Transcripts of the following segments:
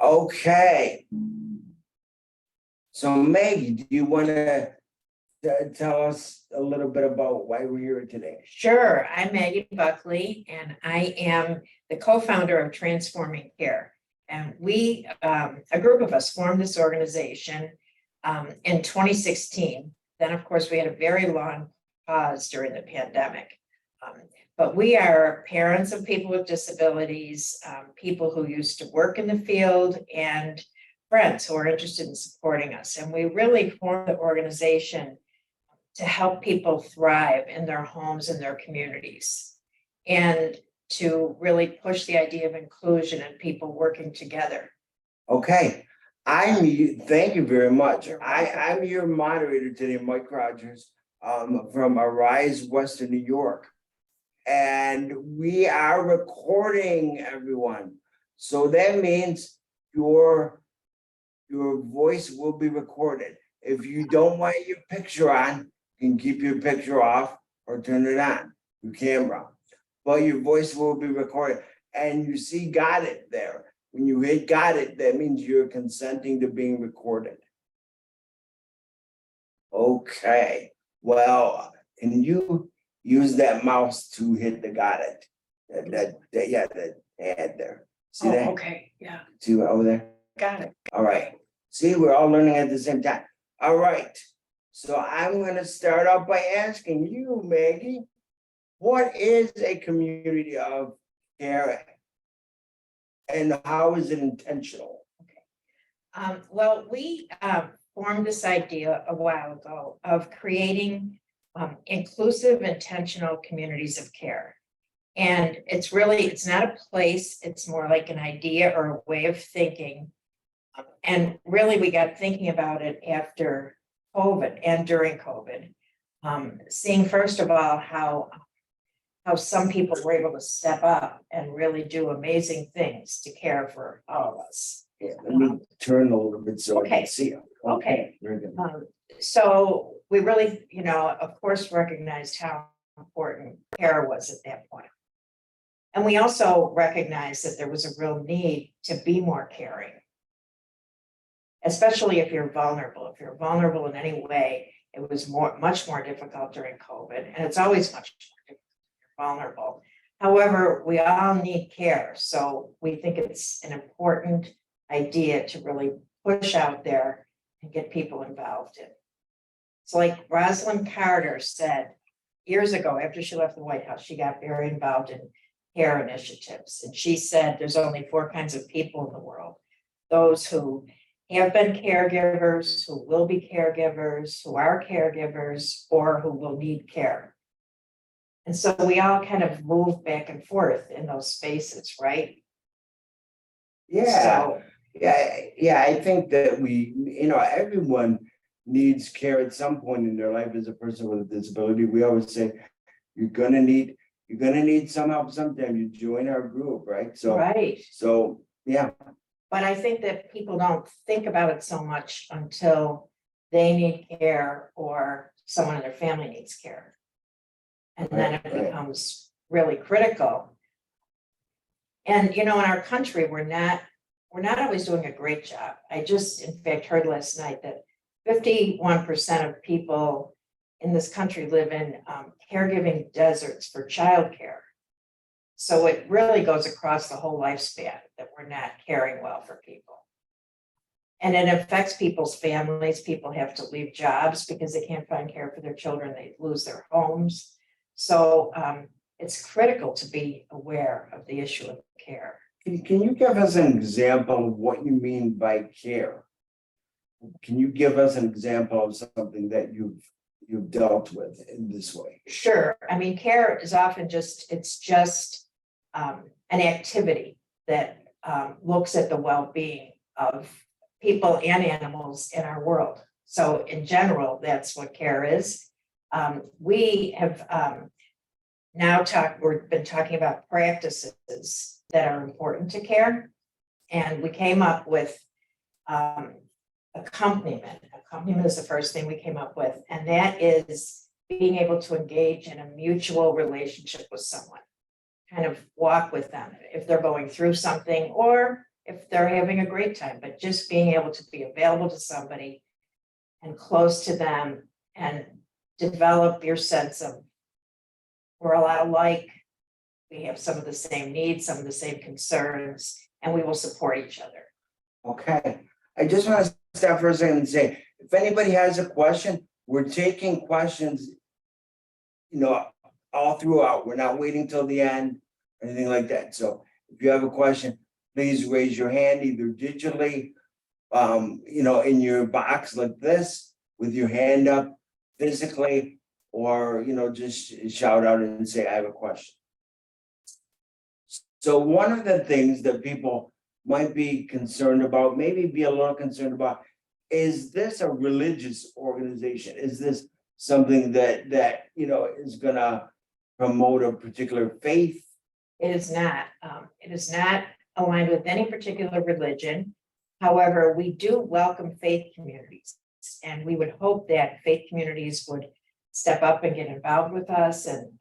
Okay. So Maggie, do you want to tell us a little bit about why we're here today? Sure, I'm Maggie Buckley, and I am the co-founder of Transforming Care. And we, a group of us, formed this organization in 2016. Then, of course, we had a very long pause during the pandemic. But we are parents of people with disabilities, people who used to work in the field, and friends who are interested in supporting us. And we really formed the organization to help people thrive in their homes and their communities, and to really push the idea of inclusion and people working together. Okay, thank you very much. You're welcome. I'm your moderator today, Mike Rogers, from Arise, Western New York. And we are recording, everyone. So that means your voice will be recorded. If you don't want your picture on, you can keep your picture off or turn it on, your camera. But your voice will be recorded. And you see got it there. When you hit got it, that means you're consenting to being recorded. Okay, well, can you use that mouse to hit the got it? That ad there. See that? Okay, yeah, See over there? got it. All right. See, we're all learning at the same time. All right. So I'm going to start off by asking you, Maggie, what is a community of care and how is it intentional? Well, we formed this idea a while ago of creating inclusive, intentional communities of care. And it's not a place, it's more like an idea or a way of thinking. And really, we got thinking about it after COVID and during COVID, seeing first of all how some people were able to step up and really do amazing things to care for all of us. Yeah, let me turn a little bit so I Okay. can see you. Okay. Very good. So we really, of course, recognized how important care was at that point. And we also recognized that there was a real need to be more caring, especially if you're vulnerable. If you're vulnerable in any way, it was much more difficult during COVID, and it's always much more difficult if you're vulnerable. However, we all need care, so we think it's an important idea to really push out there and get people involved in. So like Rosalind Carter said years ago, after she left the White House, she got very involved in care initiatives. And she said there's only 4 kinds of people in the world: those who have been caregivers, who will be caregivers, who are caregivers, or who will need care. And so we all kind of move back and forth in those spaces, right? Yeah, So, I think that everyone needs care at some point in their life as a person with a disability. We always say you're gonna need some help sometime. You join our group, right? right. So yeah. But I think that people don't think about it so much until they need care or someone in their family needs care. And then it becomes really critical. And in our country, we're not always doing a great job. I just, in fact, heard last night that 51% of people in this country live in caregiving deserts for childcare. So it really goes across the whole lifespan that we're not caring well for people. And it affects people's families. People have to leave jobs because they can't find care for their children. They lose their homes. So it's critical to be aware of the issue of care. Can you give us an example of what you mean by care? Can you give us an example of something that you've dealt with in this way? Sure. I mean, care is often just an activity that looks at the well-being of people and animals in our world. So in general, that's what care is. We have we've been talking about practices that are important to care. And we came up with accompaniment. Accompaniment is the first thing we came up with. And that is being able to engage in a mutual relationship with someone, kind of walk with them if they're going through something, or if they're having a great time, but just being able to be available to somebody and close to them and develop your sense of we're a lot alike. We have some of the same needs, some of the same concerns, and we will support each other. Okay, I just want to stop for a second and say, if anybody has a question, we're taking questions, all throughout. We're not waiting till the end, or anything like that. So if you have a question, please raise your hand either digitally, in your box like this, with your hand up physically, or, just shout out and say, I have a question. So one of the things that people might be concerned about, maybe be a little concerned about, is this a religious organization? Is this something that is gonna promote a particular faith? It is not. It is not aligned with any particular religion. However, we do welcome faith communities, and we would hope that faith communities would step up and get involved with us and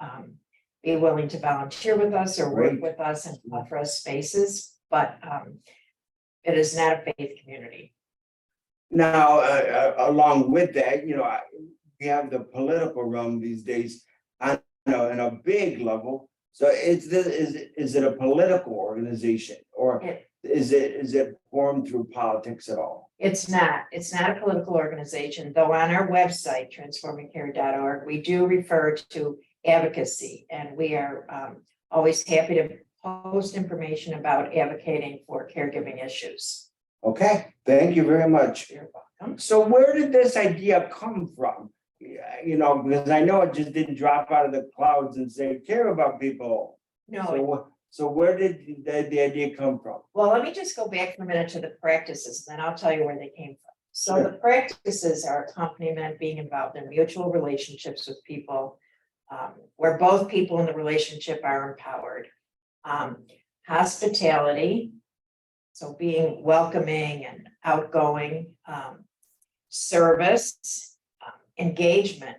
be willing to volunteer with us or work Great. with us and offer us spaces. But it is not a faith community. Now, along with that, we have the political realm these days on a big level. So is it a political organization, or is it formed through politics at all? It's not a political organization, though on our website, transformingcare.org, we do refer to advocacy, and we are always happy to post information about advocating for caregiving issues. Okay, thank you very much. You're welcome. So where did this idea come from? Because I know it just didn't drop out of the clouds and say, care about people. No, So where did the idea come from? well, let me just go back for a minute to the practices, and then I'll tell you where they came from. So Sure. the practices are accompaniment, being involved in mutual relationships with people, where both people in the relationship are empowered. Hospitality, so being welcoming and outgoing, service, engagement.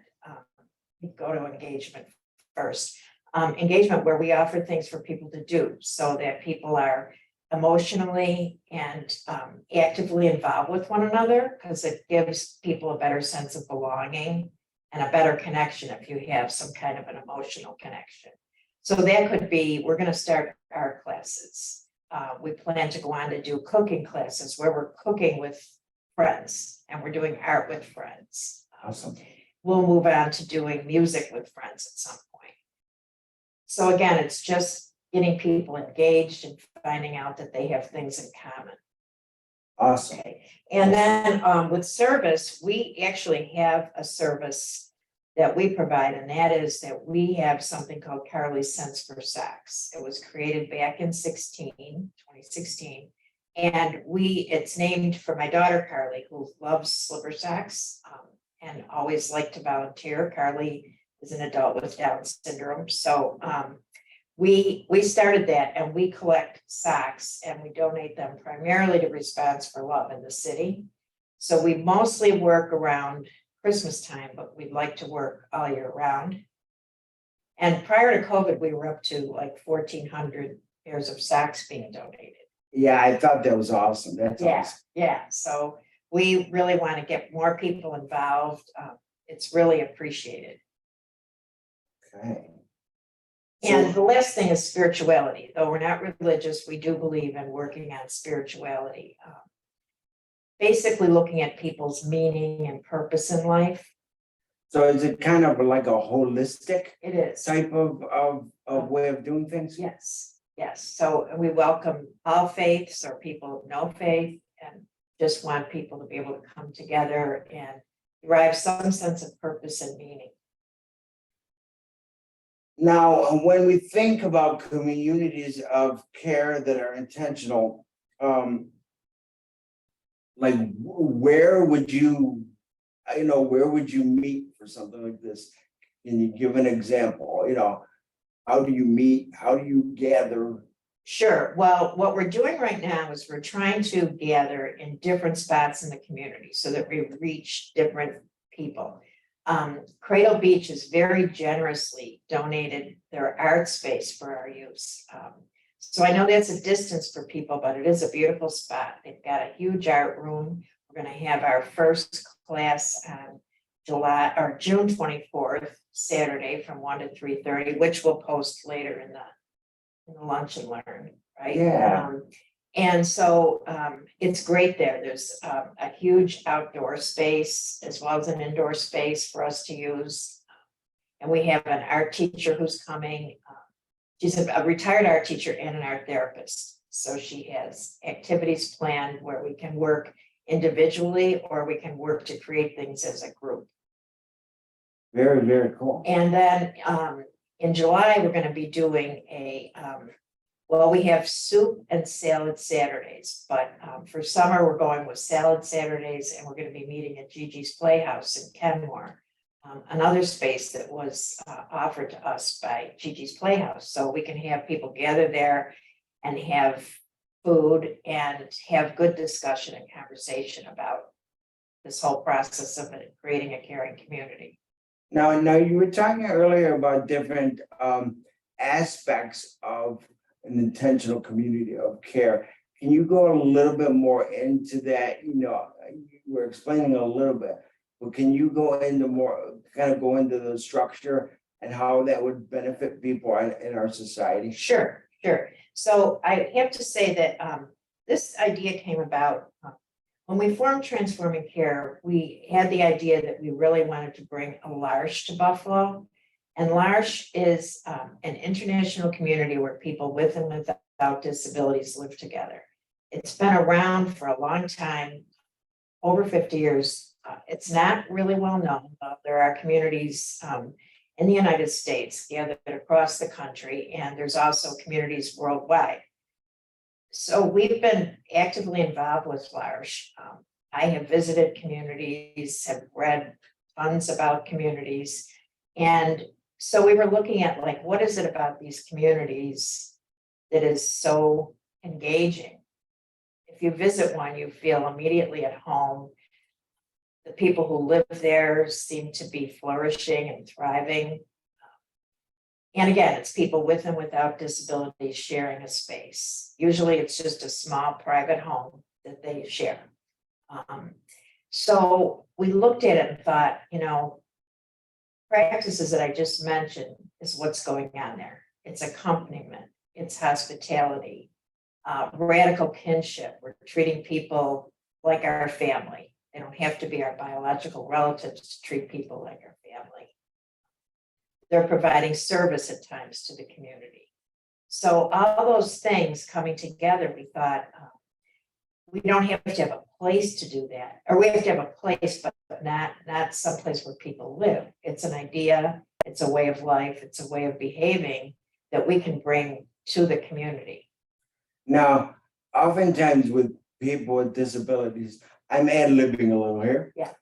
Go to engagement first. Engagement where we offer things for people to do so that people are emotionally and actively involved with one another, because it gives people a better sense of belonging and a better connection if you have some kind of an emotional connection. So that could be, we're going to start art classes. We plan to go on to do cooking classes where we're cooking with friends and we're doing art with friends. Awesome. We'll move on to doing music with friends at some point. So again, it's just getting people engaged and finding out that they have things in common. Awesome. Okay. And then with service, we actually have a service that we provide, and that is that we have something called Carly's Sense for Socks. It was created back in 2016. And it's named for my daughter, Carly, who loves slipper socks and always liked to volunteer. Carly is an adult with Down syndrome. So we started that, and we collect socks and we donate them primarily to Response for Love in the city. So we mostly work around Christmas time, but we'd like to work all year round. And prior to COVID, we were up to like 1,400 pairs of socks being donated. Yeah, I thought that was awesome. That's awesome. Yeah. So we really want to get more people involved. It's really appreciated. Okay. And the last thing is spirituality. Though we're not religious, we do believe in working on spirituality. Basically looking at people's meaning and purpose in life. So is it kind of like a holistic It is. type of way of doing things? Yes. So we welcome all faiths or people of no faith, and just want people to be able to come together and derive some sense of purpose and meaning. Now, when we think about communities of care that are intentional, like where would you meet for something like this? Can you give an example? How do you meet? How do you gather? Sure. Well, what we're doing right now is we're trying to gather in different spots in the community so that we reach different people. Cradle Beach has very generously donated their art space for our use. So I know that's a distance for people, but it is a beautiful spot. They've got a huge art room. We're gonna have our first class on June 24th, Saturday from 1 to 3:30, which we'll post later in the lunch and learn, right? Yeah. And so it's great there. There's a huge outdoor space as well as an indoor space for us to use. And we have an art teacher who's coming. She's a retired art teacher and an art therapist. So she has activities planned where we can work individually or we can work to create things as a group. Very, very cool. And then in July, we're going to be doing we have soup and salad Saturdays, but for summer, we're going with salad Saturdays, and we're going to be meeting at Gigi's Playhouse in Kenmore, another space that was offered to us by Gigi's Playhouse. So we can have people gather there and have food and have good discussion and conversation about this whole process of creating a caring community. Now, you were talking earlier about different aspects of an intentional community of care. Can you go a little bit more into that? You know, you were explaining a little bit, but can you go into into the structure and how that would benefit people in our society? Sure. So I have to say that this idea came about when we formed Transforming Care. We had the idea that we really wanted to bring a l'Arche to Buffalo. And l'Arche is an international community where people with and without disabilities live together. It's been around for a long time, over 50 years. It's not really well known. There are communities in the United States scattered across the country, and there's also communities worldwide. So we've been actively involved with l'Arche. I have visited communities, have read tons about communities, and so we were looking at what is it about these communities that is so engaging? If you visit one, you feel immediately at home. The people who live there seem to be flourishing and thriving. And again, it's people with and without disabilities sharing a space. Usually it's just a small private home that they share. So we looked at it and thought, practices that I just mentioned is what's going on there. It's accompaniment, it's hospitality, radical kinship. We're treating people like our family. They don't have to be our biological relatives to treat people like our family. They're providing service at times to the community. So all those things coming together, we thought we don't have to have a place to do that, or we have to have a place, but not someplace where people live. It's an idea, it's a way of life, it's a way of behaving that we can bring to the community. Now, oftentimes with people with disabilities, I'm ad-libbing a little here. Yeah.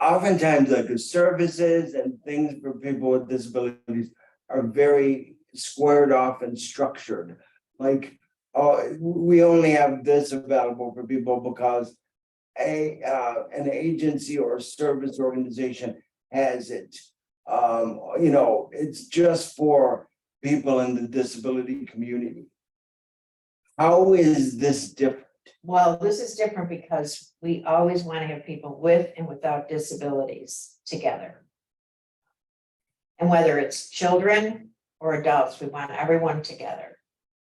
Oftentimes, the services and things for people with disabilities are very squared off and structured. We only have this available for people because an agency or a service organization has it. It's just for people in the disability community. How is this different? Well, this is different because we always want to have people with and without disabilities together. And whether it's children or adults, we want everyone together.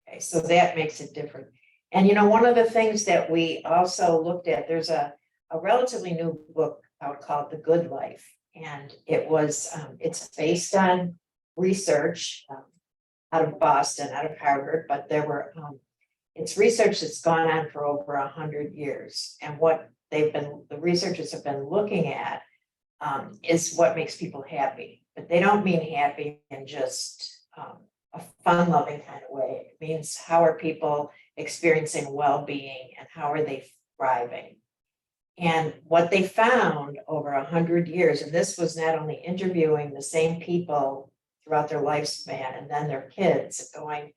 Okay, so that makes it different. And one of the things that we also looked at, there's a relatively new book out called The Good Life. And it's based on research out of Boston, out of Harvard, but it's research that's gone on for over 100 years. And what the researchers have been looking at is what makes people happy. But they don't mean happy in just a fun-loving kind of way. It means how are people experiencing well-being and how are they thriving? And what they found over 100 years, and this was not only interviewing the same people throughout their lifespan and then their kids going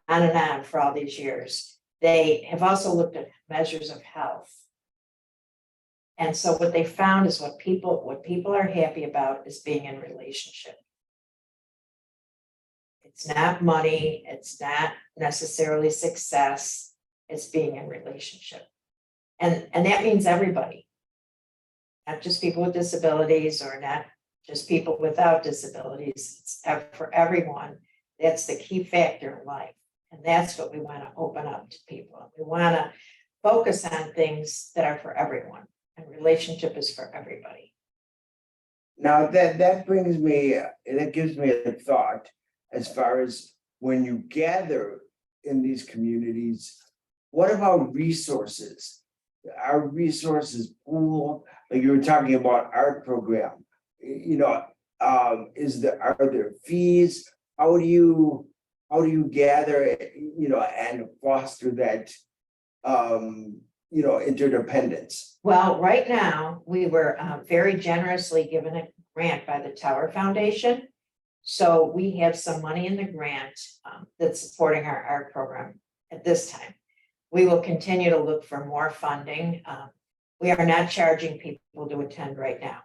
on and on for all these years, they have also looked at measures of health. And so what they found is what people are happy about is being in relationship. It's not money, it's not necessarily success, it's being in relationship. And that means everybody. Not just people with disabilities or not just people without disabilities, it's for everyone. That's the key factor in life. And that's what we want to open up to people. We want to focus on things that are for everyone, and relationship is for everybody. Now that brings me, that gives me a thought as far as when you gather in these communities, what about resources? Are resources pool, like you were talking about art program, are there fees? How do you gather, and foster that, interdependence? Well, right now, we were very generously given a grant by the Tower Foundation. So we have some money in the grant that's supporting our art program at this time. We will continue to look for more funding. We are not charging people to attend right now.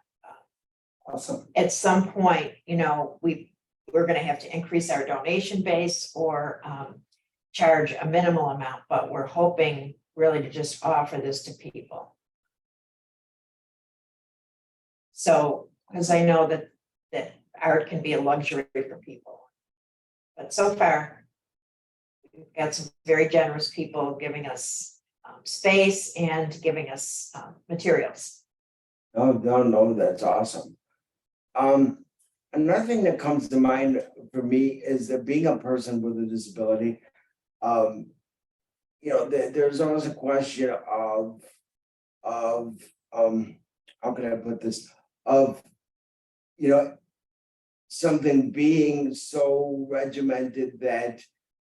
Awesome. At some point, we're going to have to increase our donation base or charge a minimal amount, but we're hoping really to just offer this to people. So, because I know that art can be a luxury for people. But so far, we've got some very generous people giving us space and giving us materials. No, that's awesome. Another thing that comes to mind for me is that being a person with a disability, there's always a question of how can I put this, of something being so regimented that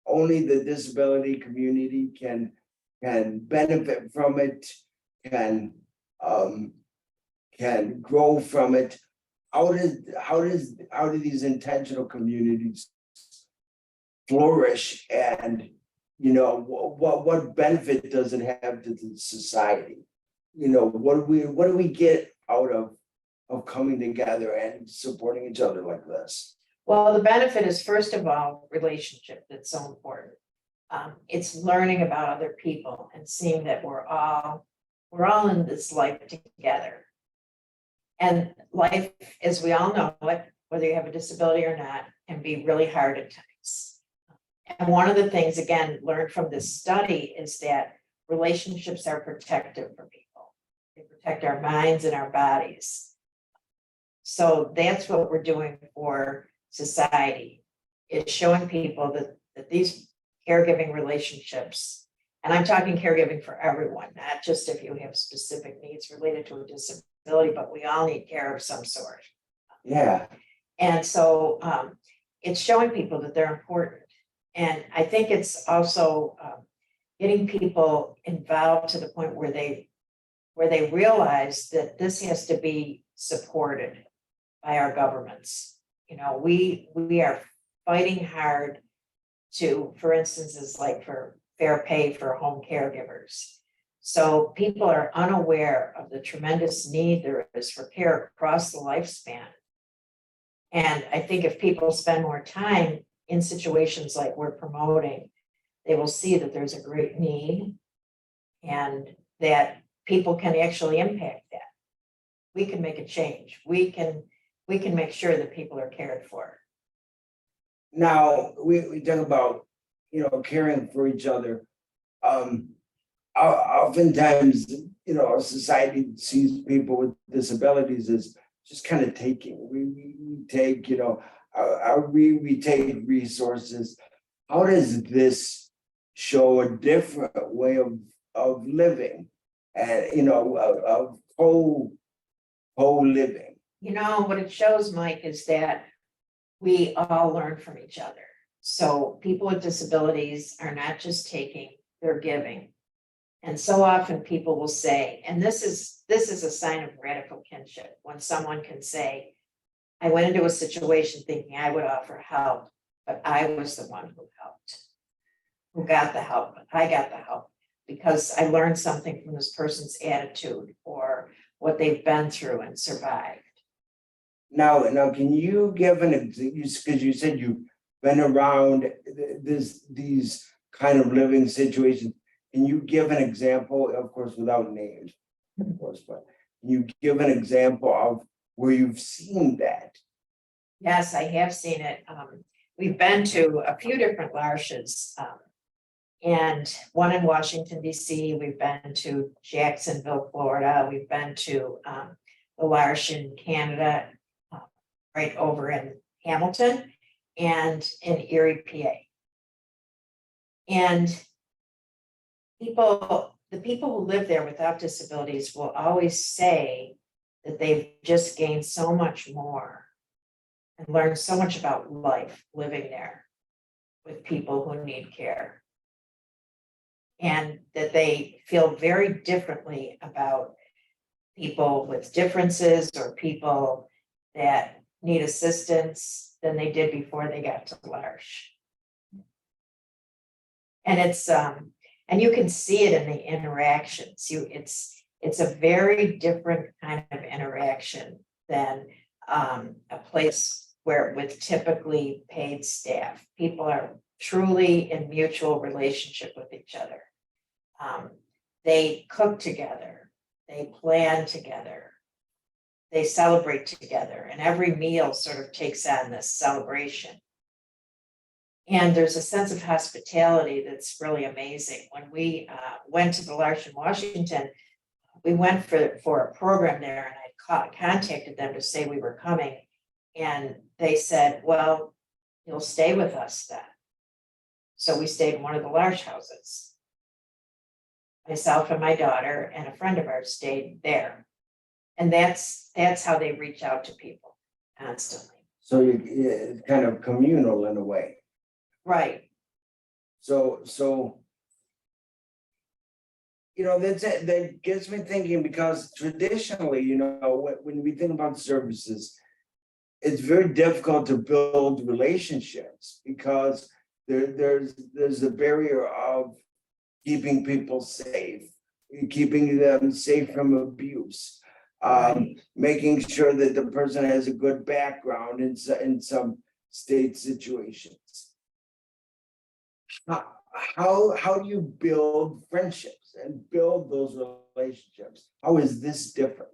only the disability community can benefit from it, can grow from it. How do these intentional communities flourish, and what benefit does it have to the society? What do we get out of coming together and supporting each other like this? Well, the benefit is, first of all, relationship. That's so important. It's learning about other people and seeing that we're all in this life together. And life, as we all know it, whether you have a disability or not, can be really hard at times. And one of the things, again, learned from this study is that relationships are protective for people. They protect our minds and our bodies. So that's what we're doing for society, is showing people that these caregiving relationships, and I'm talking caregiving for everyone, not just if you have specific needs related to a disability, but we all need care of some sort. Yeah. And so it's showing people that they're important. And I think it's also getting people involved to the point where they realize that this has to be supported by our governments. We are fighting hard to, for instance, is like for fair pay for home caregivers. So people are unaware of the tremendous need there is for care across the lifespan. And I think if people spend more time in situations like we're promoting, they will see that there's a great need and that people can actually impact that. We can make a change. We can make sure that people are cared for. Now we talk about caring for each other. Oftentimes, our society sees people with disabilities as just kind of taking. We take, we take resources. How does this show a different way of living, and of co-living? What it shows, Mike, is that we all learn from each other. So people with disabilities are not just taking, they're giving. And so often people will say, and this is a sign of radical kinship, when someone can say, I went into a situation thinking I would offer help, but I was the one who helped, who got the help. I got the help because I learned something from this person's attitude or what they've been through and survived. Now, can you give an example? Because you said you been around these kind of living situations. Can you give an example, of course, without names, of course, but can you give an example of where you've seen that? Yes, I have seen it. We've been to a few different Larshes. And one in Washington DC, we've been to Jacksonville, Florida, we've been to the L'Arche in Canada, right over in Hamilton and in Erie, PA. And the people who live there without disabilities will always say that they've just gained so much more and learned so much about life living there with people who need care. And that they feel very differently about people with differences or people that need assistance than they did before they got to L'Arche. And it's and you can see it in the interactions. It's a very different kind of interaction than a place where with typically paid staff. People are truly in mutual relationship with each other. They cook together, they plan together, they celebrate together, and every meal sort of takes on this celebration. And there's a sense of hospitality that's really amazing. When we went to the L'Arche in Washington, we went for a program there, and I contacted them to say we were coming, and they said, well, you'll stay with us then. So we stayed in one of the L'Arche houses. Myself and my daughter and a friend of ours stayed there. And that's how they reach out to people constantly. So it's kind of communal in a way. Right. So that gets me thinking, because traditionally, when we think about services, it's very difficult to build relationships because there's the barrier of keeping people safe, keeping them safe from abuse, making sure that the person has a good background in some state situations. How do you build friendships and build those relationships? How is this different?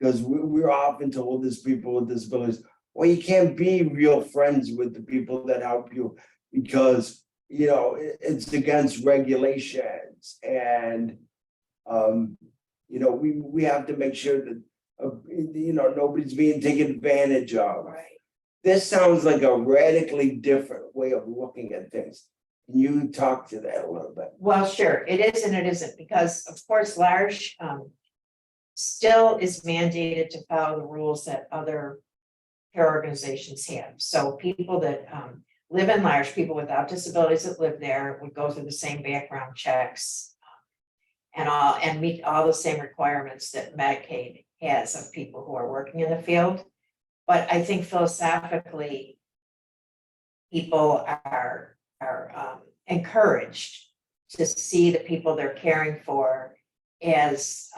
Because we're often told as people with disabilities, well, you can't be real friends with the people that help you because it's against regulations, and we have to make sure that nobody's being taken advantage of. Right. This sounds like a radically different way of looking at things. Can you talk to that a little bit? Well, sure, it is and it isn't, because of course L'Arche still is mandated to follow the rules that other care organizations have. So people that live in L'Arche, people without disabilities that live there, would go through the same background checks and meet all the same requirements that Medicaid has of people who are working in the field. But I think philosophically, people are encouraged to see the people they're caring for as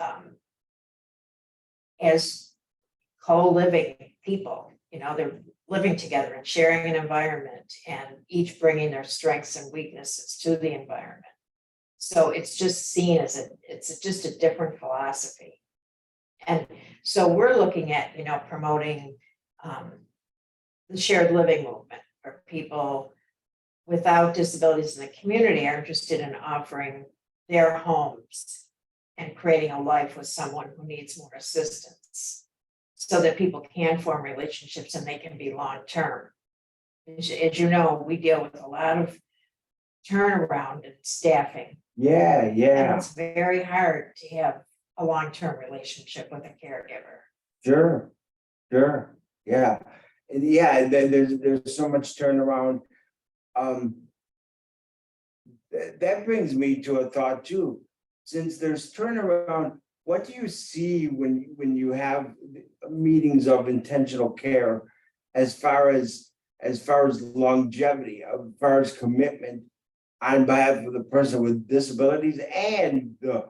co-living people. They're living together and sharing an environment, and each bringing their strengths and weaknesses to the environment. So it's just seen as it's just a different philosophy. And so we're looking at, promoting the shared living movement, where people without disabilities in the community are interested in offering their homes and creating a life with someone who needs more assistance, so that people can form relationships and they can be long-term. As you know, we deal with a lot of turnaround and staffing. Yeah. And it's very hard to have a long-term relationship with a caregiver. Sure. Yeah. And yeah, there's so much turnaround. That brings me to a thought too. Since there's turnaround, what do you see when you have meetings of intentional care, as far as longevity, as far as commitment on behalf of the person with disabilities and the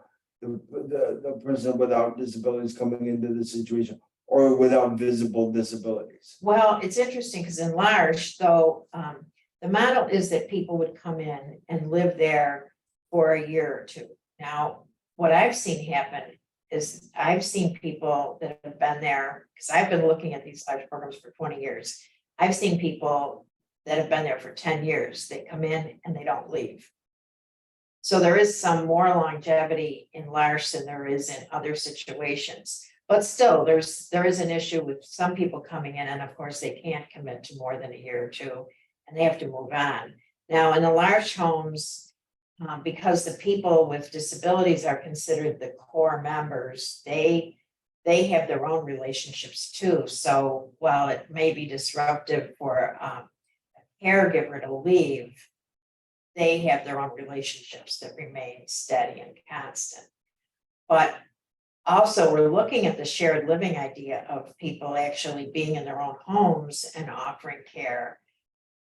person without disabilities coming into the situation, or without visible disabilities? Well, it's interesting because in L'Arche, though, the model is that people would come in and live there for a year or two. Now, what I've seen happen is I've seen people that have been there, because I've been looking at these large programs for 20 years. I've seen people that have been there for 10 years. They come in and they don't leave. So there is some more longevity in L'Arche than there is in other situations. But still, there is an issue with some people coming in, and of course, they can't commit to more than a year or two, and they have to move on. Now, in the L'Arche homes, because the people with disabilities are considered the core members, they have their own relationships too. So while it may be disruptive for a caregiver to leave, they have their own relationships that remain steady and constant. But also, we're looking at the shared living idea of people actually being in their own homes and offering care,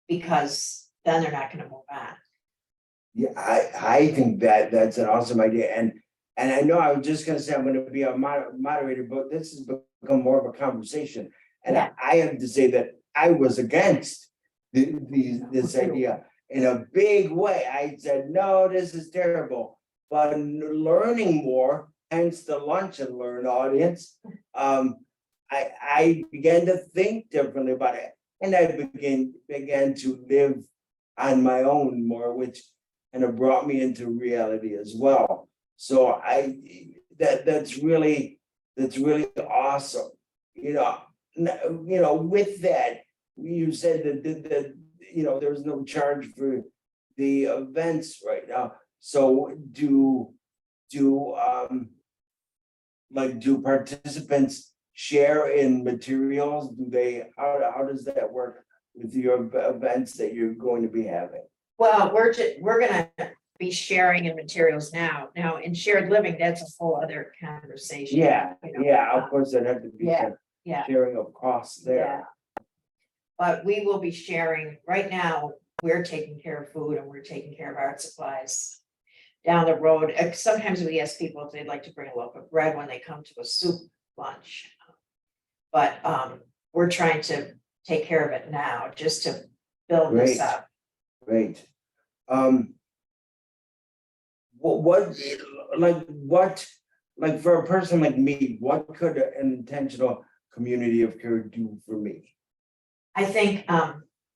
because then they're not going to move on. Yeah, I think that that's an awesome idea, and I know I was just gonna say I'm gonna be a moderator, but this has become more of a conversation. And Yeah. I have to say that I was against this idea in a big way. I said, no, this is terrible. But learning more, hence the lunch and learn audience, I began to think differently about it, and I began to live on my own more, which and it brought me into reality as well. So that's really awesome. With that, you said that there's no charge for the events right now. So do participants share in materials? How does that work with your events that you're going to be having? Well, we're gonna be sharing in materials now. Now, in shared living, that's a whole other conversation. Yeah, of course, there'd have to be Yeah, some yeah. sharing of costs there. But we will be sharing, right now, we're taking care of food and we're taking care of art supplies. Down the road, sometimes we ask people if they'd like to bring a loaf of bread when they come to a soup lunch. But we're trying to take care of it now, just to build this up. Great. What for a person like me, what could an intentional community of care do for me? I think,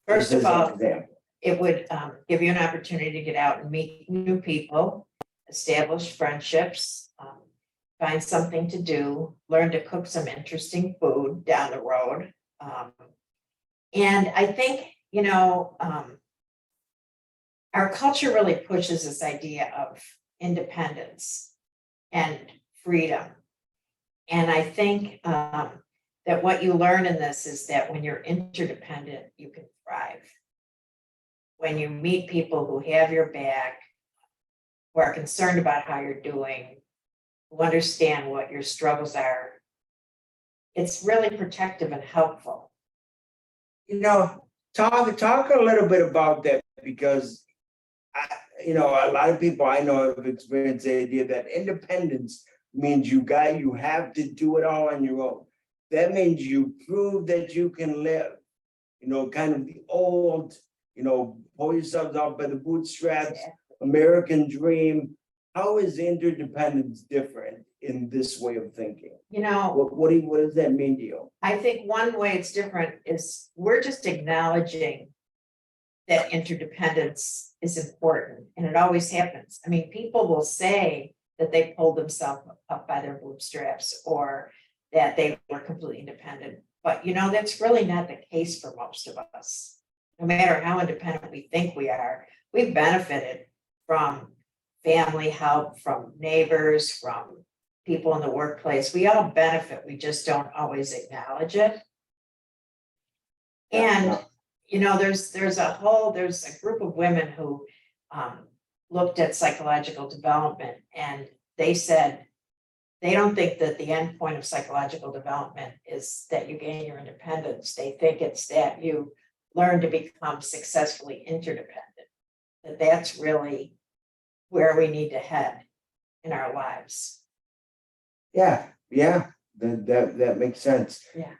first Just of as an all, example. it would give you an opportunity to get out and meet new people, establish friendships, find something to do, learn to cook some interesting food down the road. And I think, our culture really pushes this idea of independence and freedom. And I think that what you learn in this is that when you're interdependent, you can thrive. When you meet people who have your back, who are concerned about how you're doing, who understand what your struggles are, it's really protective and helpful. Talk a little bit about that, because a lot of people I know have experienced the idea that independence means you have to do it all on your own. That means you prove that you can live, kind of the old, pull yourselves up by the bootstraps, American dream. How is interdependence different in this way of thinking? What does that mean to you? I think one way it's different is we're just acknowledging that interdependence is important, and it always happens. I mean, people will say that they pulled themselves up by their bootstraps or that they were completely independent. But that's really not the case for most of us. No matter how independent we think we are, we've benefited from family help, from neighbors, from people in the workplace. We all benefit. We just don't always acknowledge it. And there's a group of women who looked at psychological development, and they said they don't think that the end point of psychological development is that you gain your independence. They think it's that you learn to become successfully interdependent. That's really where we need to head in our lives. Yeah, that makes sense. Yeah.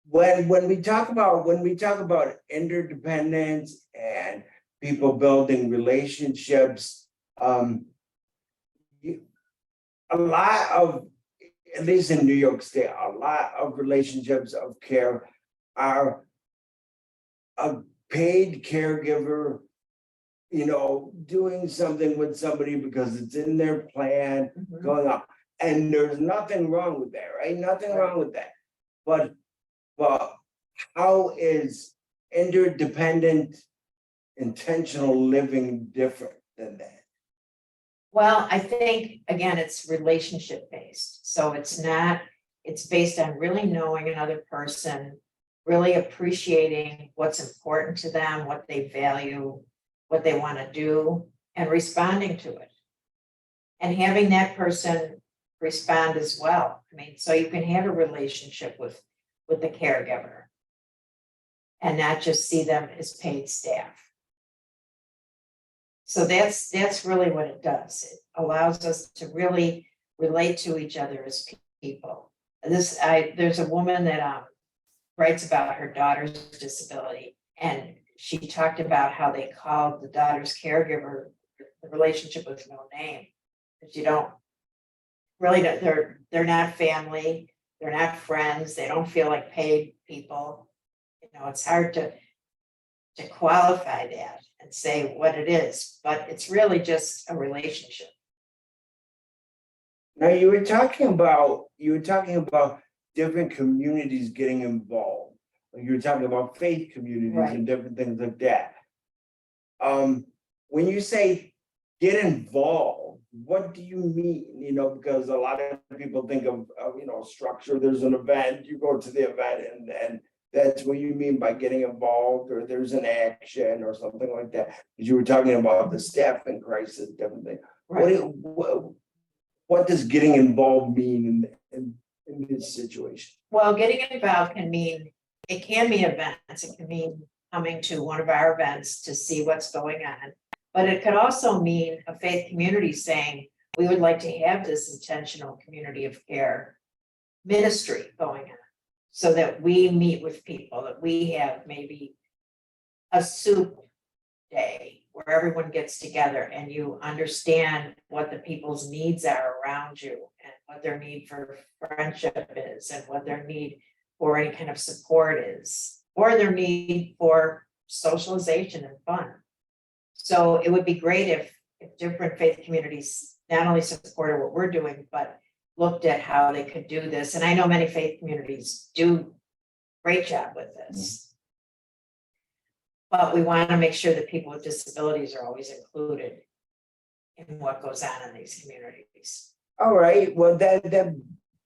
when we talk about interdependence and people building relationships, you- a lot of, at least in New York State, a lot of relationships of care are a paid caregiver, doing something with somebody because it's in their plan Mhm. going on. And there's nothing wrong with that, right? Nothing wrong with that. But how is interdependent intentional living different than that? Well, I think, again, it's relationship based, so it's based on really knowing another person, really appreciating what's important to them, what they value, what they want to do, and responding to it. And having that person respond as well. I mean, so you can have a relationship with the caregiver and not just see them as paid staff. So that's really what it does. It allows us to really relate to each other as people. There's a woman that writes about her daughter's disability, and she talked about how they called the daughter's caregiver the relationship with no name. Because you don't really, they're not family, they're not friends, they don't feel like paid people. It's hard to qualify that and say what it is, but it's really just a relationship. Now, you were talking about different communities getting involved. You were talking about faith communities Right. and different things like that. When you say get involved, what do you mean? Because a lot of people think of structure. There's an event, you go to the event, and that's what you mean by getting involved, or there's an action or something like that. Because you were talking about the staffing crisis, different thing. Right. What does getting involved mean in this situation? Well, getting involved can mean events. It can mean coming to one of our events to see what's going on. But it could also mean a faith community saying, we would like to have this intentional community of care ministry going on, so that we meet with people, that we have maybe a soup day where everyone gets together and you understand what the people's needs are around you and what their need for friendship is and what their need for any kind of support is, or their need for socialization and fun. So it would be great if different faith communities not only supported what we're doing, but looked at how they could do this. And I know many faith communities do a great job with this. But we want to make sure that people with disabilities are always included in what goes on in these communities. All right, well, that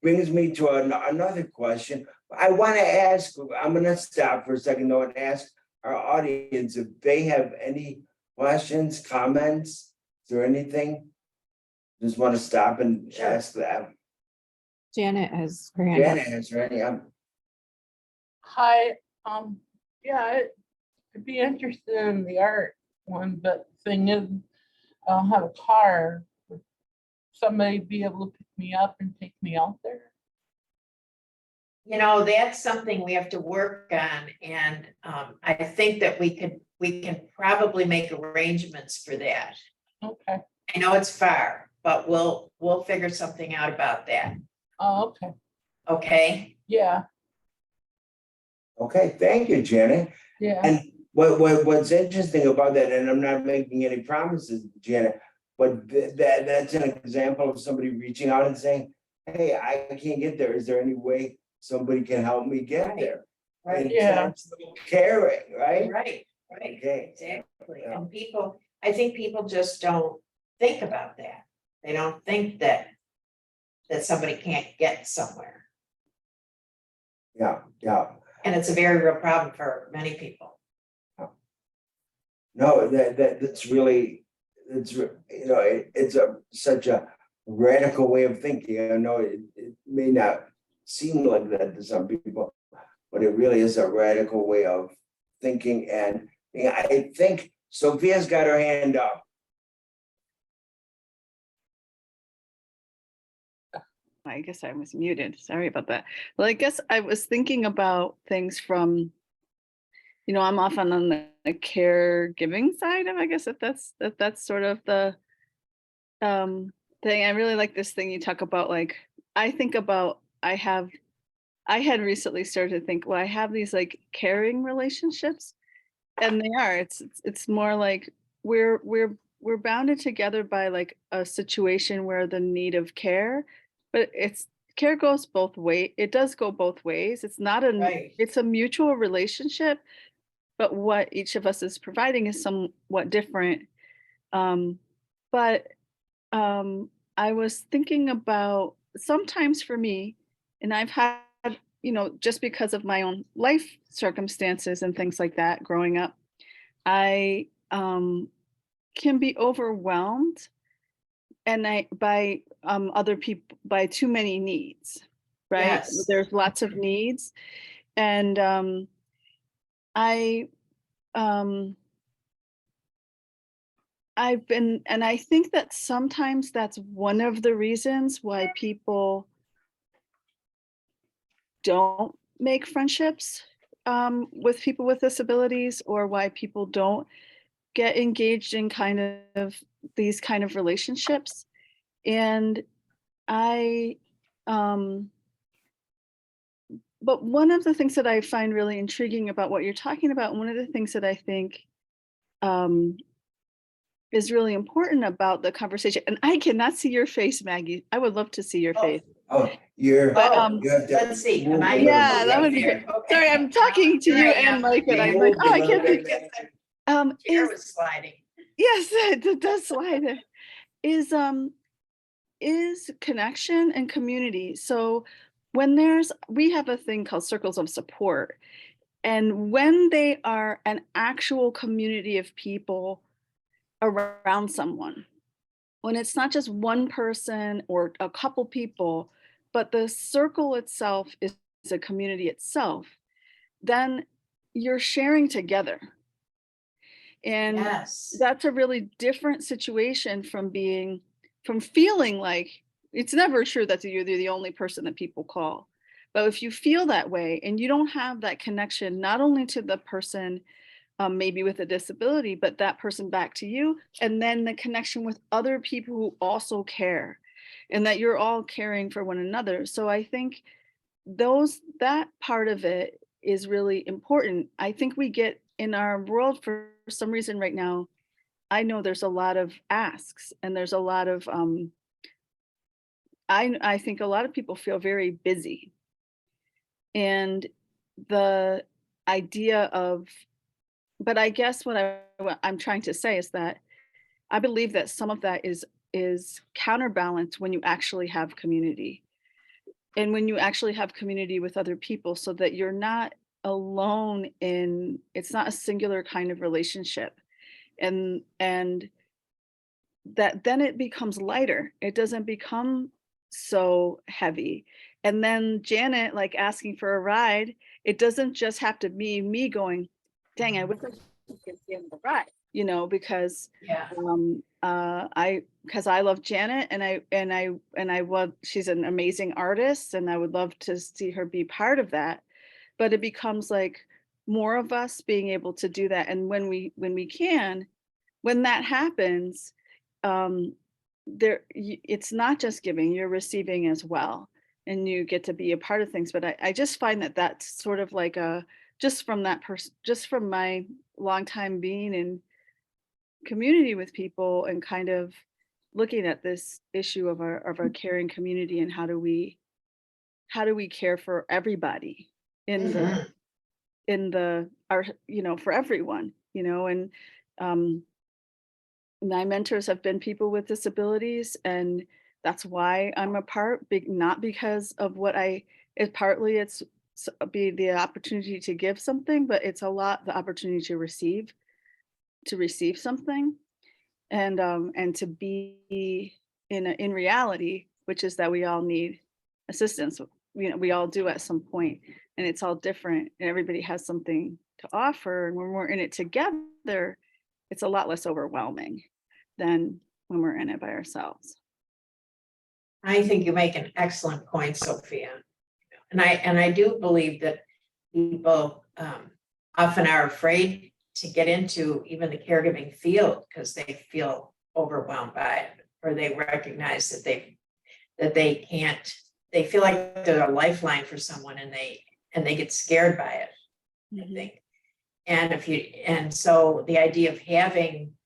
brings me to another question. I want to ask, I'm going to stop for a second though and ask our audience if they have any questions, comments, is there anything? Just want to stop and Sure. ask them. Janet has her hand up. Janet, is there any? Hi, yeah, I'd be interested in the art one, but the thing is, I don't have a car. Would somebody be able to pick me up and take me out there? That's something we have to work on, and I think that we can probably make arrangements for that. Okay, I know it's far, but we'll figure something out about that. oh, okay, Okay? yeah, Okay, thank you, Janet. yeah, And what's interesting about that, and I'm not making any promises, Janet, but that's an example of somebody reaching out and saying, hey, I can't get there. Is there any way somebody can help me get Right, there? right. Intentional caring, right? Right, Okay. exactly. Yeah. And I think people just don't think about that. They don't think that somebody can't get somewhere. Yeah. And it's a very real problem for many people. No, that's really, it's such a radical way of thinking. I know it may not seem like that to some people, but it really is a radical way of thinking. And I think Sophia's got her hand up. I guess I was muted. Sorry about that. Well, I guess I was thinking about things from, I'm often on the caregiving side of, I guess if that's sort of the thing. I really like this thing you talk about. Like, I think about, I had recently started to think, well, I have these like caring relationships, and they are. It's more like we're bounded together by like a situation where the need of care, but it's care goes both way. It does go both ways. It's not a Right. it's a mutual relationship, but what each of us is providing is somewhat different. Um, but I was thinking about sometimes for me, and I've had, just because of my own life circumstances and things like that growing up, I can be overwhelmed and I by other people by too many needs, right? Yes. There's lots of needs. And I um and I think that sometimes that's one of the reasons why people don't make friendships with people with disabilities, or why people don't get engaged in kind of these kind of relationships. And I, um, but one of the things that I find really intriguing about what you're talking about, and one of the things that I think um, is really important about the conversation, and I cannot see your face, Maggie. I would love to see your Oh. face. Oh, you're, But you have to. Let's see, am move I- a little yeah, bit that right would be there. great. Okay. Sorry, I'm talking to you Right, and yeah. Mike, and You I'm like, moved oh, a I little can't bit, be. man. Chair Is was sliding. yes, it does slide. Is connection and community. So when we have a thing called circles of support, and when they are an actual community of people around someone, when it's not just one person or a couple people, but the circle itself is a community itself, then you're sharing together. And Yes. that's a really different situation from feeling like it's never true that you're the only person that people call. But if you feel that way and you don't have that connection, not only to the person maybe with a disability, but that person back to you, and then the connection with other people who also care, and that you're all caring for one another. So I think that part of it is really important. I think we get in our world for some reason right now, I know there's a lot of asks, and there's a lot of I think a lot of people feel very busy. And the idea of but I guess what I'm trying to say is that I believe that some of that is counterbalanced when you actually have community, and when you actually have community with other people, so that you're not alone it's not a singular kind of relationship. And that then it becomes lighter. It doesn't become so heavy. And then Janet, like, asking for a ride, it doesn't just have to be me going, dang, I wish I could get the ride, because Yeah. because I love Janet, and I love, she's an amazing artist, and I would love to see her be part of that. But it becomes like more of us being able to do that. And when that happens, um, it's not just giving, you're receiving as well, and you get to be a part of things. But I just find that that's sort of like just from my long time being in community with people, and kind of looking at this issue of our caring community, and how do we care for everybody in the Mhm. our for everyone, and um my mentors have been people with disabilities, and that's why I'm a part, not because of what it's be the opportunity to give something, but it's a lot the opportunity to receive something, and to be in reality, which is that we all need assistance. We all do at some point, and it's all different, and everybody has something to offer. And when we're in it together, it's a lot less overwhelming than when we're in it by ourselves. I think you make an excellent point, Sophia. And I do believe that people often are afraid to get into even the caregiving field because they feel overwhelmed by it, or they recognize that they can't, they feel like they're a lifeline for someone and they get scared by it, I Mhm. think. And so the idea of having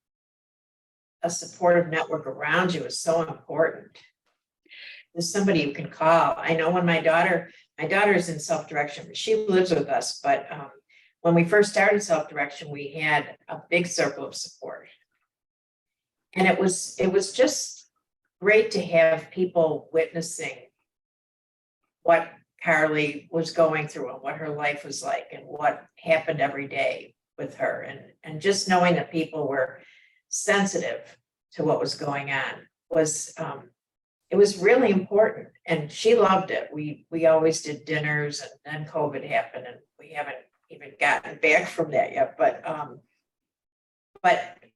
a supportive network around you is so important. There's somebody you can call. I know when my daughter's in self-direction, but she lives with us, but when we first started self-direction, we had a big circle of support. And it was just great to have people witnessing what Carly was going through and what her life was like and what happened every day with her. And just knowing that people were sensitive to what was going on was, it was really important. And she loved it. We always did dinners, and then COVID happened and we haven't even gotten back from that yet. But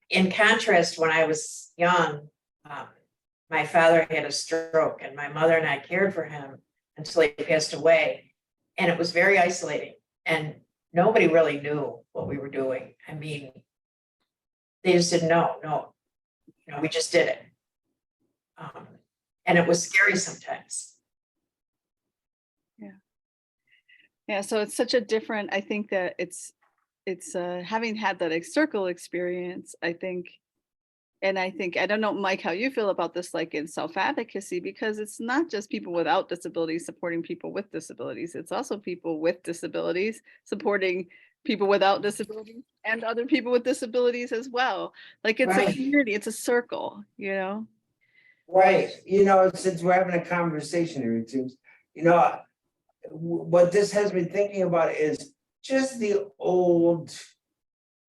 in contrast, when I was young, my father had a stroke and my mother and I cared for him until he passed away. And it was very isolating and nobody really knew what we were doing. I mean, they just didn't know, we just did it. And it was scary sometimes. Yeah, so it's such a different, I think that it's having had that circle experience, I think, and I think, I don't know, Mike, how you feel about this, like in self-advocacy, because it's not just people without disabilities supporting people with disabilities, it's also people with disabilities supporting people without disabilities and other people with disabilities as well. Like it's Right. a community, it's a circle, Right, since we're having a conversation here, it seems, what this has me thinking about is just the old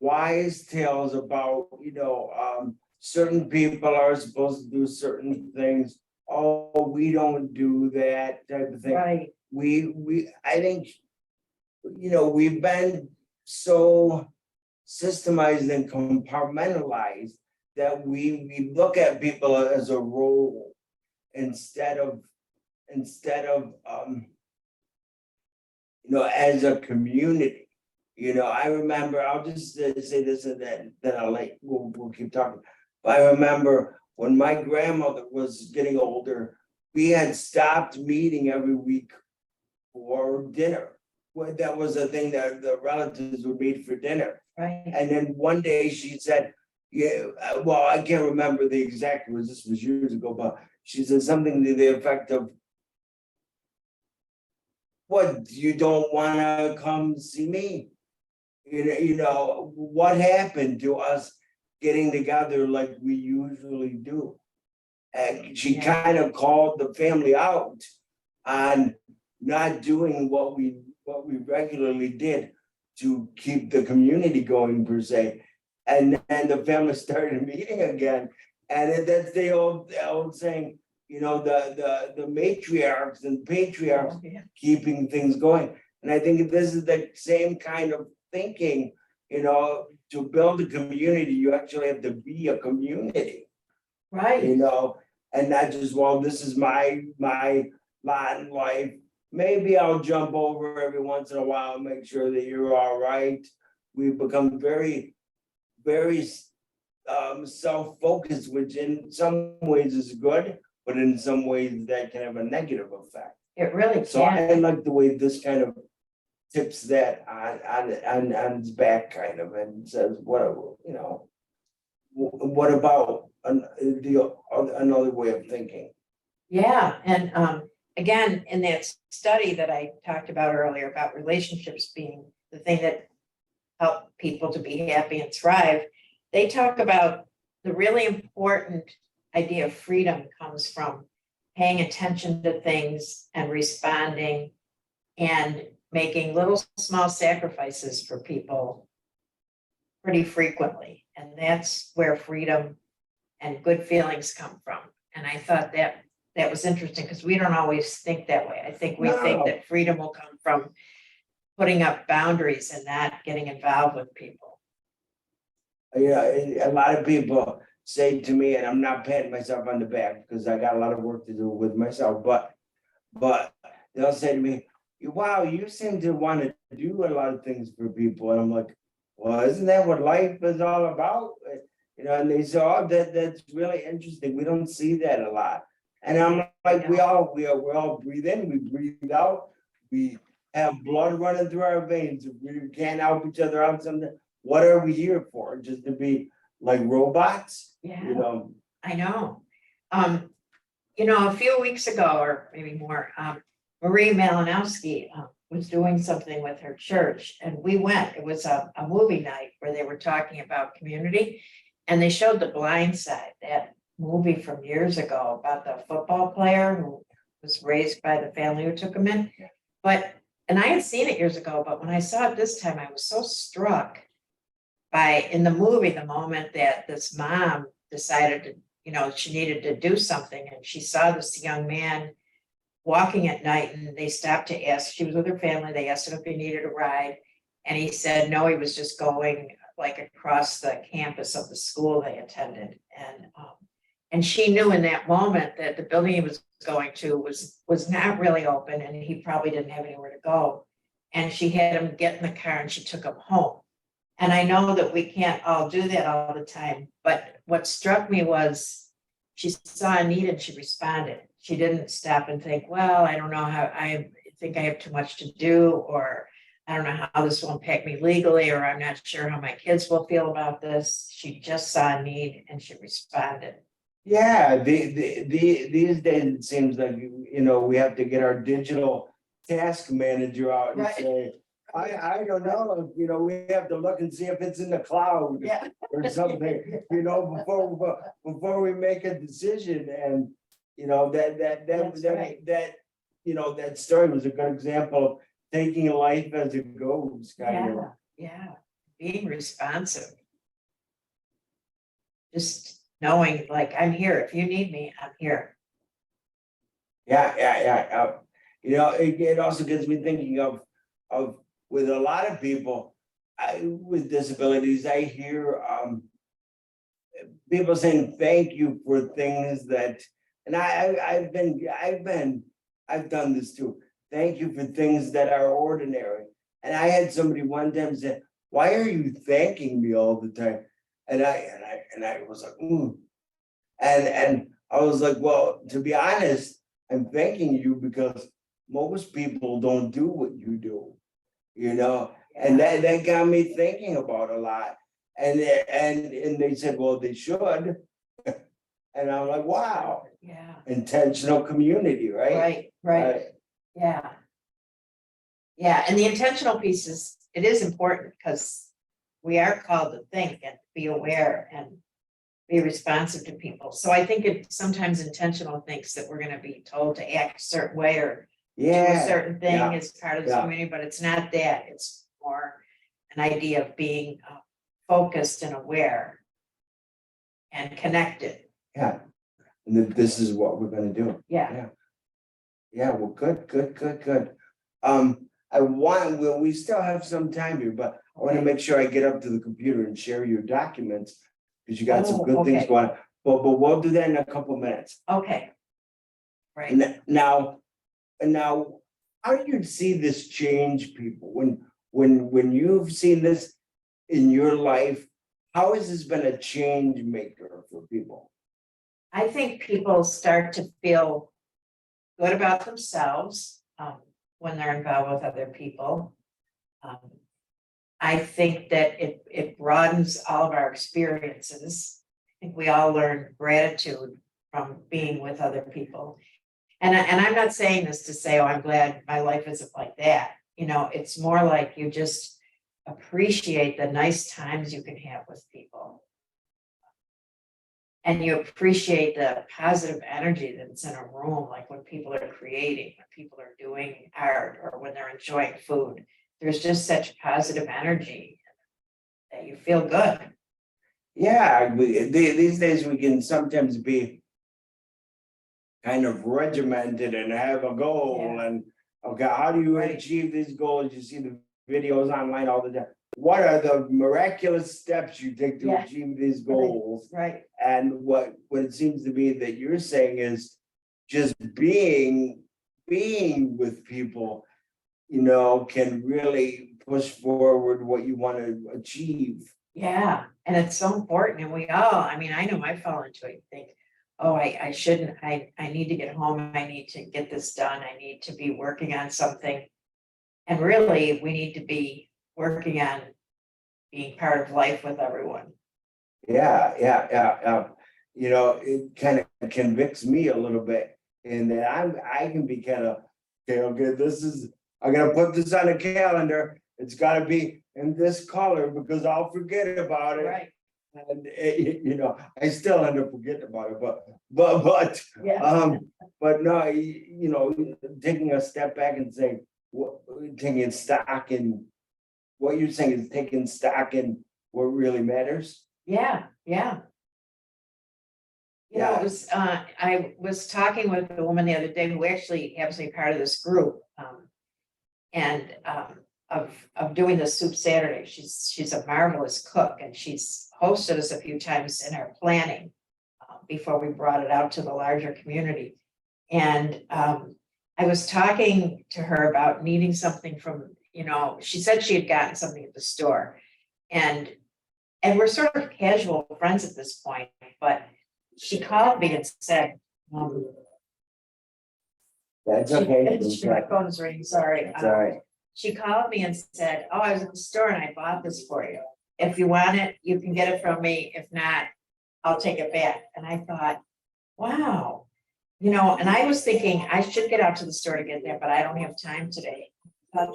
wise tales about, certain people are supposed to do certain things. Oh, we don't do that type of thing. Right. I think, we've been so systemized and compartmentalized that we look at people as a role instead of as a community. I remember, I'll just say this and then we'll keep talking. But I remember when my grandmother was getting older, we had stopped meeting every week for dinner. Well, that was a thing that the relatives would meet for dinner. Right. And then one day she said, yeah, well, I can't remember the exact words, this was years ago, but she said something to the effect of, what, you don't wanna come see me? What happened to us getting together like we usually do? And she Yeah. kind of called the family out on not doing what we regularly did to keep the community going per se. And then the family started meeting again. And that's the old saying, the matriarchs and patriarchs Yeah. keeping things going. And I think this is the same kind of thinking, to build a community, you actually have to be a community, Right. and not just, well, this is my lot in life. Maybe I'll jump over every once in a while and make sure that you're all right. We've become very, very self-focused, which in some ways is good, but in some ways that can have a negative effect. It really So I can. like the way this kind of tips that on its back kind of and says, what about another way of thinking? Yeah, and again, in that study that I talked about earlier about relationships being the thing that help people to be happy and thrive, they talk about the really important idea of freedom comes from paying attention to things and responding and making little small sacrifices for people pretty frequently. And that's where freedom and good feelings come from. And I thought that was interesting because we don't always think that way. I think we think No. that freedom will come from putting up boundaries and not getting involved with people. A lot of people say to me, and I'm not patting myself on the back because I got a lot of work to do with myself, but they'll say to me, wow, you seem to want to do a lot of things for people. And I'm like, well, isn't that what life is all about? You know, and they say, oh, that's really interesting. We don't see that a lot. And I'm like, we all breathe in, we breathe out, we have blood running through our veins. If we can't help each other out something, what are we here for? Just to be like robots? Yeah. You know? I know. A few weeks ago, or maybe more, Marie Malinowski was doing something with her church, and we went. It was a movie night where they were talking about community, and they showed The Blind Side, that movie from years ago about the football player who was raised by the family who took him in. And I had seen it years ago, but when I saw it this time, I was so struck by, in the movie, the moment that this mom decided to, she needed to do something, and she saw this young man walking at night, and they stopped to ask, she was with her family, they asked him if he needed a ride, and he said no, he was just going like across the campus of the school they attended. And she knew in that moment that the building he was going to was not really open, and he probably didn't have anywhere to go. And she had him get in the car and she took him home. And I know that we can't all do that all the time, but what struck me was she saw a need and she responded. She didn't stop and think, well, I don't know how, I think I have too much to do, or I don't know how this will impact me legally, or I'm not sure how my kids will feel about this. She just saw a need and she responded. Yeah, these days it seems like, we have to get our digital task manager out and Right. say, I don't know, we have to look and see if it's in the cloud Yeah. or something, before we make a decision. And, That's right. that story was a good example of taking life as it goes, kind of. Yeah, being responsive. Just knowing, like, I'm here. If you need me, I'm here. Yeah. It also gets me thinking of with a lot of people with disabilities, I hear people saying thank you for things that, and I've done this too. Thank you for things that are ordinary. And I had somebody one time say, why are you thanking me all the time? And I was like, And I was like, well, to be honest, I'm thanking you because most people don't do what you do, and that got me thinking about a lot. And they said, well, they should. And I'm like, wow, Yeah, intentional community, right? right. Yeah. Yeah, and the intentional piece it is important because we are called to think and be aware and be responsive to people. So I think it sometimes intentional thinks that we're gonna be told to act a certain way or do a certain thing yeah, as part of the yeah. community, but it's not that. It's more an idea of being focused and aware and connected. Yeah. And this is what we're gonna do. Yeah. Yeah, well, good. We still have some time here, but I want to make sure I get up to the computer and share your documents. Because you got some good things Okay. going on, but we'll do that in a couple minutes. Okay. Right. And now, how do you see this change people? When you've seen this in your life, how has this been a change maker for people? I think people start to feel good about themselves when they're involved with other people. I think that it broadens all of our experiences. I think we all learn gratitude from being with other people. And I'm not saying this to say, oh, I'm glad my life isn't like that. It's more like you just appreciate the nice times you can have with people. And you appreciate the positive energy that's in a room, like when people are creating, when people are doing art, or when they're enjoying food. There's just such positive energy that you feel good. Yeah, these days we can sometimes be kind of regimented and have a goal Yeah. and, okay, how do you Right. achieve these goals? You see the videos online all the time. what are the miraculous steps you take to Yeah. achieve these goals? Right, And what it seems to me that you're saying is just being with people, you know, can really push forward what you want to achieve. yeah, and it's so important, and we all, I mean, I know I fall into it, you think, oh, I shouldn't, I need to get home, I need to get this done, I need to be working on something. And really, we need to be working on being part of life with everyone. Yeah. You know, it kind of convicts me a little bit in that I can be kind of, okay, I'm gonna put this on a calendar. It's gotta be in this color because I'll forget about it. Right, And you know, I still end up forgetting about it, but yeah, but no, you know, taking a step back and saying, what, taking stock in what you're saying is taking stock in what really matters. yeah. You know, Yeah. it was, I was talking with a woman the other day who actually happens to be part of this group, and, of doing the soup Saturday. She's a marvelous cook, and she's hosted us a few times in our planning, before we brought it out to the larger community. And, I was talking to her about needing something from, you know, she said she had gotten something at the store. And we're sort of casual friends at this point, but she called me and said, That's okay. my phone's ringing, sorry. It's all right. She called me and said, oh, I was at the store and I bought this for you. If you want it, you can get it from me. If not, I'll take it back. And I thought, wow. You know, and I was thinking I should get out to the store to get that, but I don't have time today. But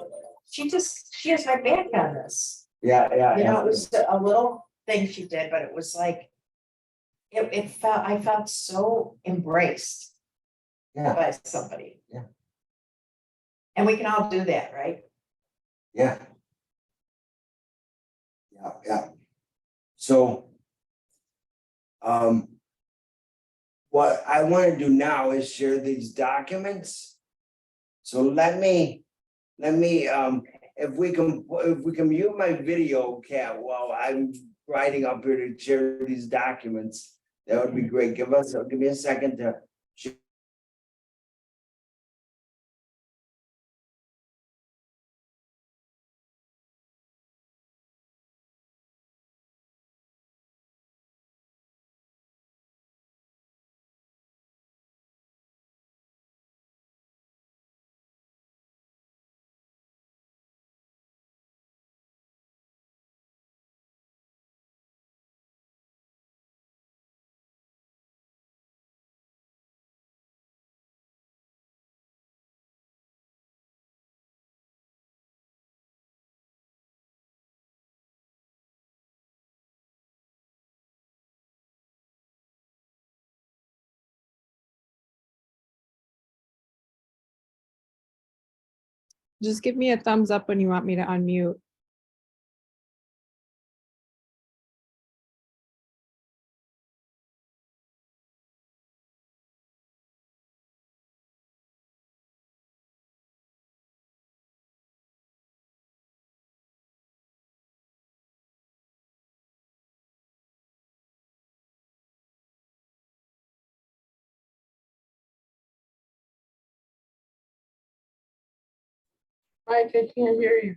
she has my back on this. Yeah. You know, it was a little thing she did, but it was like, I felt so embraced Yeah, by somebody. Yeah. And we can all do that, right? yeah. So, what I want to do now is share these documents. So let me, if we can mute my video, Kat, while I'm writing up here to share these documents, that would be great. Give me a second to. Just give me a thumbs up when you want me to unmute. Mike, I can't hear you.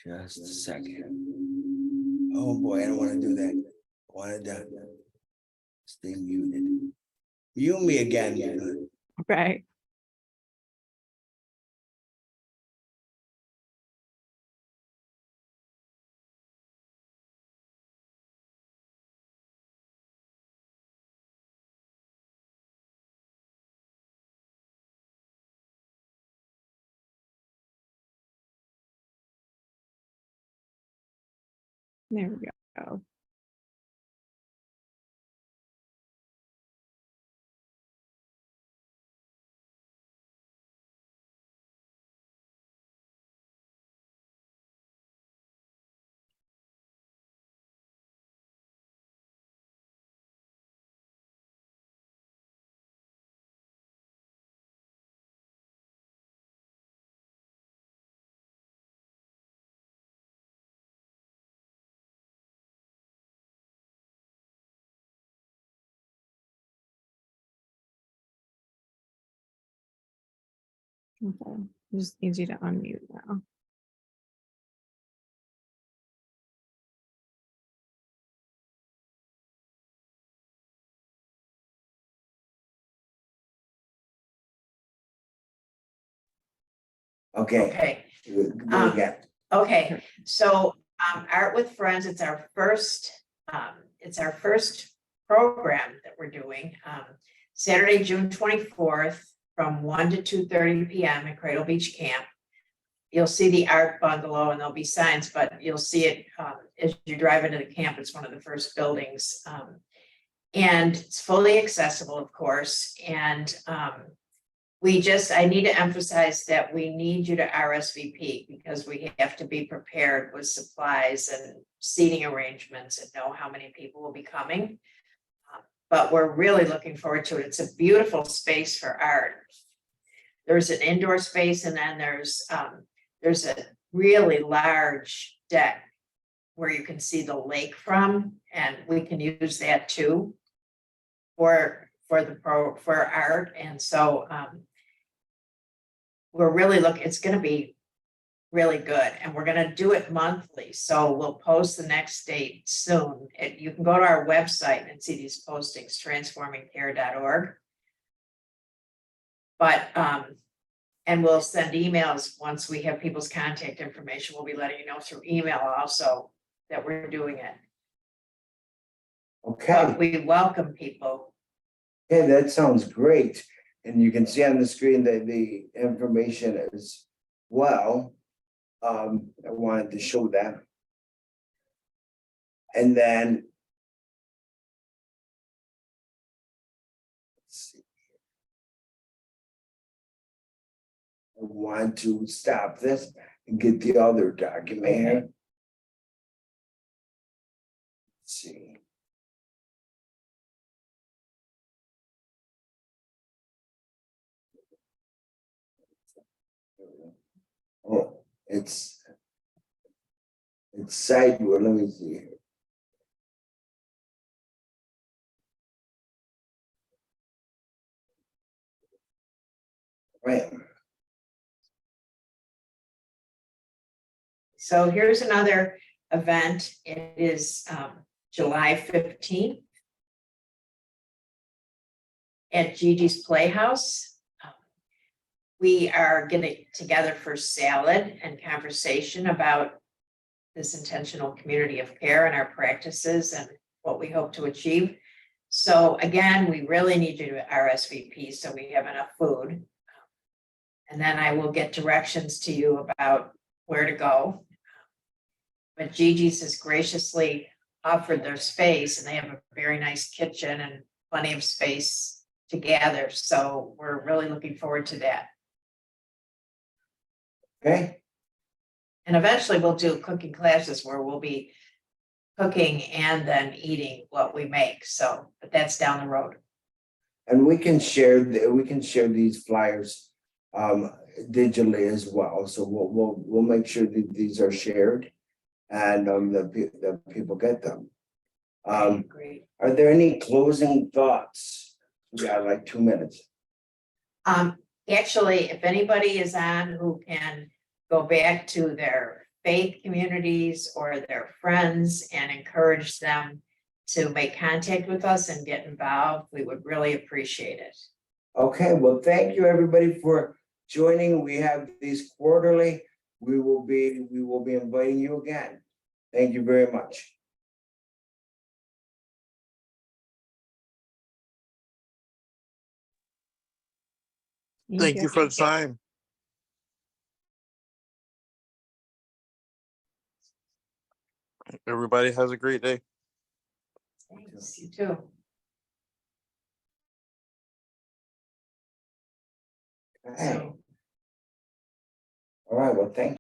Just a second. Oh, boy, I don't want to do that. I want to stay muted. Mute me again. Okay. There we go. Okay, just needs you to unmute now. Okay, Okay, go again. okay, so Art with Friends, it's our first program that we're doing. Saturday, June 24th, from 1 to 2:30 p.m. at Cradle Beach Camp. You'll see the art bungalow and there'll be signs, but you'll see it as you drive into the camp. It's one of the first buildings. And it's fully accessible, of course, and I need to emphasize that we need you to RSVP because we have to be prepared with supplies and seating arrangements and know how many people will be coming. But we're really looking forward to it. It's a beautiful space for art. There's an indoor space and then there's a really large deck where you can see the lake from, and we can use that too for art. And so we're really it's going to be really good, and we're going to do it monthly. So we'll post the next date soon. You can go to our website and see these postings, transformingcare.org. But and we'll send emails once we have people's contact information. We'll be letting you know through email also that we're doing it. Okay, But we welcome people. okay, that sounds great. And you can see on the screen that the information as well. I wanted to show that. And then. Let's see. I want to stop this and get the other document here. Let's see. Oh, it's sideways. Let me see here. Right. So here's another event. It is July 15th at Gigi's Playhouse. We are getting together for salad and conversation about this intentional community of care and our practices and what we hope to achieve. So again, we really need you to RSVP so we have enough food. And then I will get directions to you about where to go. But Gigi's has graciously offered their space, and they have a very nice kitchen and plenty of space to gather. So we're really looking forward to that. Okay, And eventually we'll do cooking classes where we'll be cooking and then eating what we make. So, but that's down the road. and we can share these flyers digitally as well. So we'll make sure that these are shared and the people get them. Great. Are there any closing thoughts? We got like 2 minutes. Actually, if anybody is on who can go back to their faith communities or their friends and encourage them to make contact with us and get involved, we would really appreciate it. Okay, well, thank you, everybody, for joining. We have these quarterly. We will be inviting you again. Thank you very much. Thank you for the time. Everybody has a great day. Thanks, you too. Okay, So. all right, well, thank